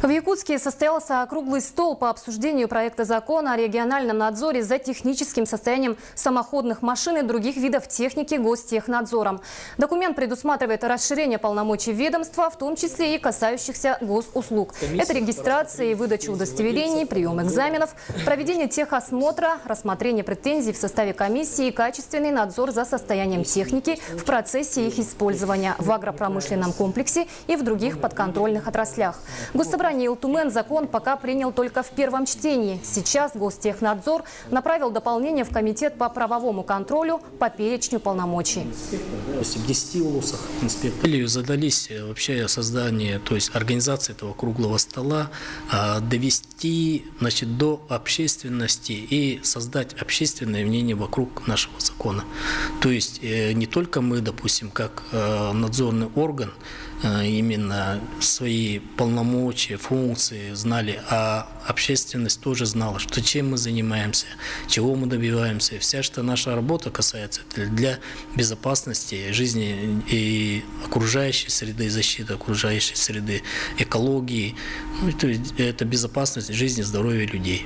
В Якутске состоялся круглый стол по обсуждению проекта закона о региональном надзоре за техническим состоянием самоходных машин и других видов техники Гостехнадзором. Документ предусматривает расширение полномочий ведомства, в том числе и касающихся госуслуг. Это регистрация и выдача удостоверений, прием экзаменов, проведение техосмотра, рассмотрение претензий в составе комиссии и качественный надзор за состоянием техники в процессе их использования в агропромышленном комплексе и в других подконтрольных отраслях. Госсобрание Илтумен закон пока принял только в первом чтении. Сейчас Гостехнадзор направил дополнение в Комитет по правовому контролю по перечню полномочий. В 10 улусах инспекторы задались вообще создание, то есть организации этого круглого стола, довести, значит, до общественности и создать общественное мнение вокруг нашего закона. То есть не только мы, допустим, как надзорный орган, именно свои полномочия, функции знали, а общественность тоже знала, что чем мы занимаемся, чего мы добиваемся. Вся что наша работа касается для безопасности жизни и окружающей среды, защиты окружающей среды, экологии. Ну, то есть это безопасность жизни, здоровья людей.